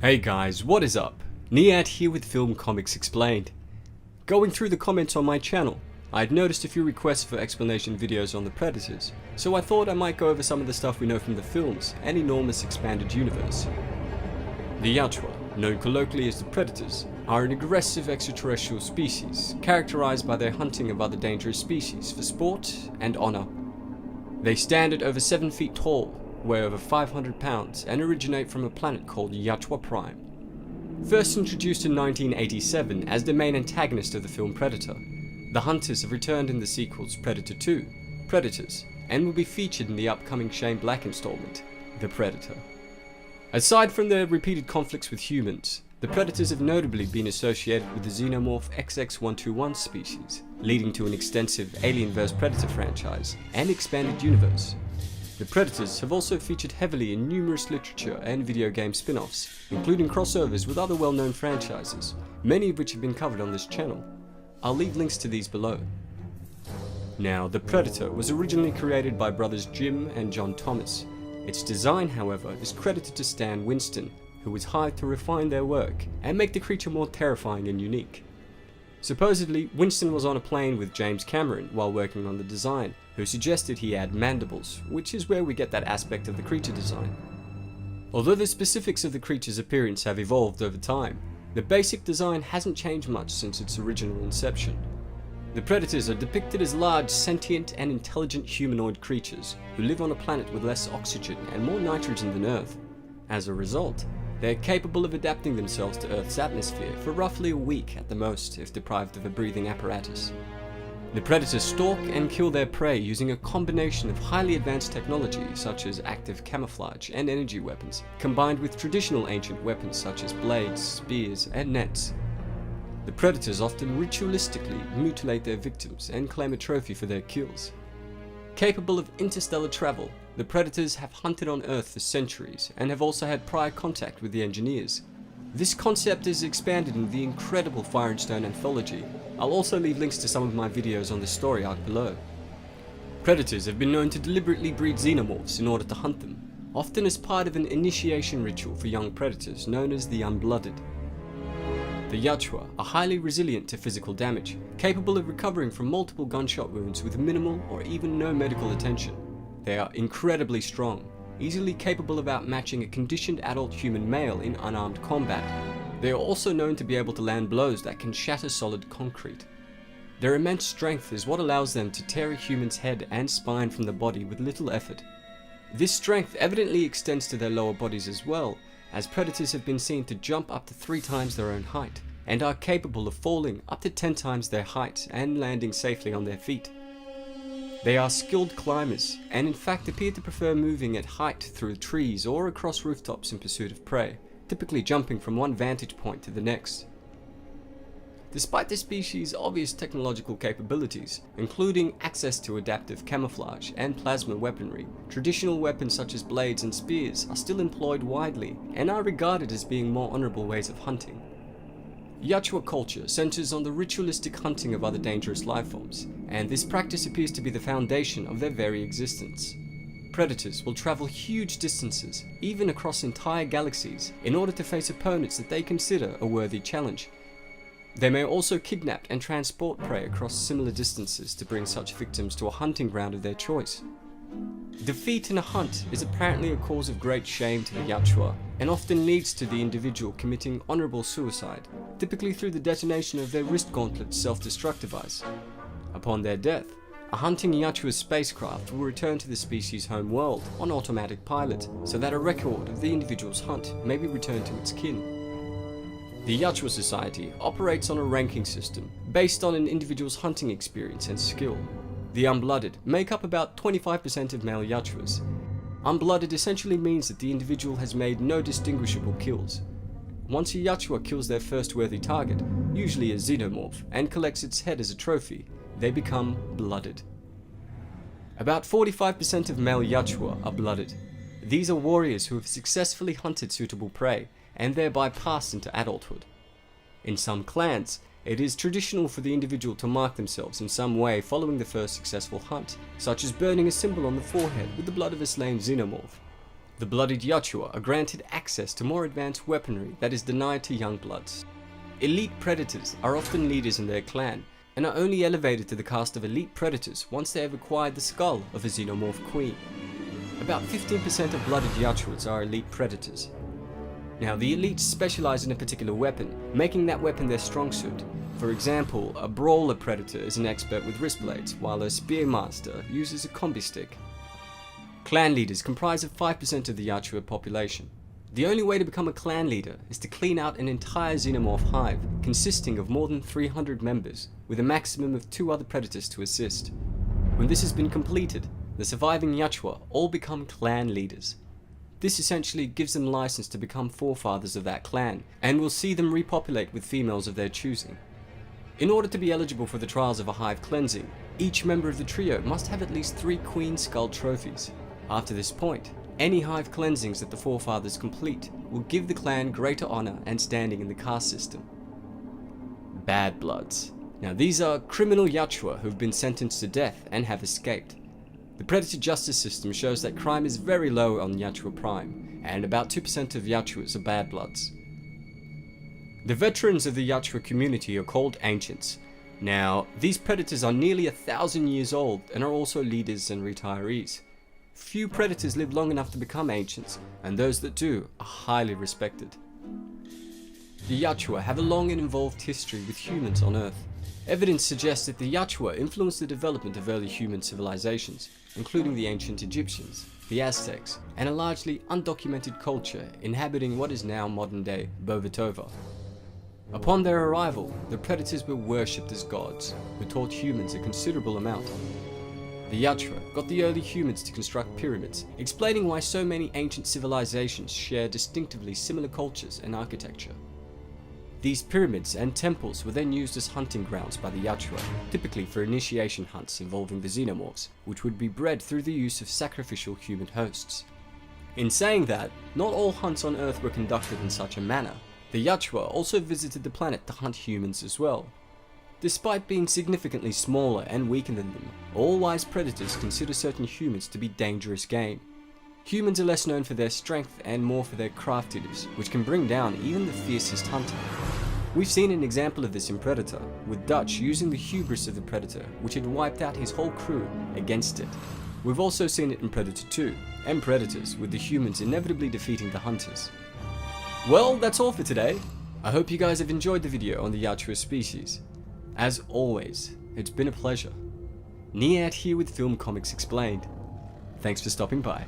Hey guys, what is up? Niad here with Film Comics Explained. Going through the comments on my channel, I'd noticed a few requests for explanation videos on the Predators, so I thought I might go over some of the stuff we know from the films and enormous expanded universe. The Yautja, known colloquially as the Predators, are an aggressive extraterrestrial species characterized by their hunting of other dangerous species for sport and honor. They stand at over 7 feet tall, weigh over 500 pounds, and originate from a planet called Yautja Prime. First introduced in 1987 as the main antagonist of the film Predator, the Hunters have returned in the sequels Predator 2, Predators, and will be featured in the upcoming Shane Black installment, The Predator. Aside from their repeated conflicts with humans, the Predators have notably been associated with the xenomorph XX-121 species, leading to an extensive Alien vs Predator franchise and expanded universe. The Predators have also featured heavily in numerous literature and video game spin-offs, including crossovers with other well-known franchises, many of which have been covered on this channel. I'll leave links to these below. Now, the Predator was originally created by brothers Jim and John Thomas. Its design, however, is credited to Stan Winston, who was hired to refine their work and make the creature more terrifying and unique. Supposedly, Winston was on a plane with James Cameron while working on the design, who suggested he add mandibles, which is where we get that aspect of the creature design. Although the specifics of the creature's appearance have evolved over time, the basic design hasn't changed much since its original inception. The Predators are depicted as large, sentient and intelligent humanoid creatures who live on a planet with less oxygen and more nitrogen than Earth. As a result, they are capable of adapting themselves to Earth's atmosphere for roughly a week at the most if deprived of a breathing apparatus. The Predators stalk and kill their prey using a combination of highly advanced technology such as active camouflage and energy weapons, combined with traditional ancient weapons such as blades, spears and nets. The Predators often ritualistically mutilate their victims and claim a trophy for their kills. Capable of interstellar travel, the Predators have hunted on Earth for centuries and have also had prior contact with the Engineers. This concept is expanded in the incredible Fire and Stone anthology. I'll also leave links to some of my videos on this story arc below. Predators have been known to deliberately breed xenomorphs in order to hunt them, often as part of an initiation ritual for young predators known as the Unblooded. The Yautja are highly resilient to physical damage, capable of recovering from multiple gunshot wounds with minimal or even no medical attention. They are incredibly strong, easily capable of outmatching a conditioned adult human male in unarmed combat. They are also known to be able to land blows that can shatter solid concrete. Their immense strength is what allows them to tear a human's head and spine from the body with little effort. This strength evidently extends to their lower bodies as well, as predators have been seen to jump up to 3 times their own height, and are capable of falling up to 10 times their height and landing safely on their feet. They are skilled climbers, and in fact appear to prefer moving at height through trees or across rooftops in pursuit of prey, typically jumping from one vantage point to the next. Despite the species' obvious technological capabilities, including access to adaptive camouflage and plasma weaponry, traditional weapons such as blades and spears are still employed widely and are regarded as being more honorable ways of hunting. Yautja culture centers on the ritualistic hunting of other dangerous lifeforms, and this practice appears to be the foundation of their very existence. Predators will travel huge distances, even across entire galaxies, in order to face opponents that they consider a worthy challenge. They may also kidnap and transport prey across similar distances to bring such victims to a hunting ground of their choice. Defeat in a hunt is apparently a cause of great shame to the Yautja, and often leads to the individual committing honorable suicide, typically through the detonation of their wrist gauntlet's self-destruct device. Upon their death, a hunting Yautja spacecraft will return to the species' home world on automatic pilot, so that a record of the individual's hunt may be returned to its kin. The Yautja Society operates on a ranking system based on an individual's hunting experience and skill. The Unblooded make up about 25% of male Yautjas. Unblooded essentially means that the individual has made no distinguishable kills. Once a Yautja kills their first worthy target, usually a xenomorph, and collects its head as a trophy, they become blooded. About 45% of male Yautja are blooded. These are warriors who have successfully hunted suitable prey, and thereby passed into adulthood. In some clans, it is traditional for the individual to mark themselves in some way following the first successful hunt, such as burning a symbol on the forehead with the blood of a slain xenomorph. The blooded Yachuwa are granted access to more advanced weaponry that is denied to young bloods. Elite predators are often leaders in their clan, and are only elevated to the caste of elite predators once they have acquired the skull of a xenomorph queen. About 15% of blooded Yachuwas are elite predators. Now, the elites specialize in a particular weapon, making that weapon their strong suit. For example, a brawler predator is an expert with wrist blades, while a spearmaster uses a combi stick. Clan leaders comprise of 5% of the Yachuwa population. The only way to become a clan leader is to clean out an entire xenomorph hive consisting of more than 300 members, with a maximum of 2 other predators to assist. When this has been completed, the surviving Yachuwa all become clan leaders. This essentially gives them license to become forefathers of that clan, and will see them repopulate with females of their choosing. In order to be eligible for the trials of a hive cleansing, each member of the trio must have at least 3 queen skull trophies. After this point, any hive cleansings that the forefathers complete will give the clan greater honor and standing in the caste system. Bad Bloods. Now, these are criminal Yachuwa who have been sentenced to death and have escaped. The predator justice system shows that crime is very low on Yachuwa Prime, and about 2% of Yachuwas are Bad Bloods. The veterans of the Yachuwa community are called Ancients. Now, these predators are nearly 1,000 years old and are also leaders and retirees. Few predators live long enough to become ancients, and those that do are highly respected. The Yachuwa have a long and involved history with humans on Earth. Evidence suggests that the Yachuwa influenced the development of early human civilizations, including the ancient Egyptians, the Aztecs, and a largely undocumented culture inhabiting what is now modern-day Bovetova. Upon their arrival, the predators were worshipped as gods, who taught humans a considerable amount. The Yachuwa got the early humans to construct pyramids, explaining why so many ancient civilizations share distinctively similar cultures and architecture. These pyramids and temples were then used as hunting grounds by the Yachuwa, typically for initiation hunts involving the xenomorphs, which would be bred through the use of sacrificial human hosts. In saying that, not all hunts on Earth were conducted in such a manner. The Yachuwa also visited the planet to hunt humans as well. Despite being significantly smaller and weaker than them, all wise predators consider certain humans to be dangerous game. Humans are less known for their strength and more for their craftiness, which can bring down even the fiercest hunter. We've seen an example of this in Predator, with Dutch using the hubris of the Predator, which had wiped out his whole crew, against it. We've also seen it in Predator 2, and Predators, with the humans inevitably defeating the hunters. Well, that's all for today. I hope you guys have enjoyed the video on the Yachuwa species. As always, it's been a pleasure. Nihat here with Film Comics Explained. Thanks for stopping by.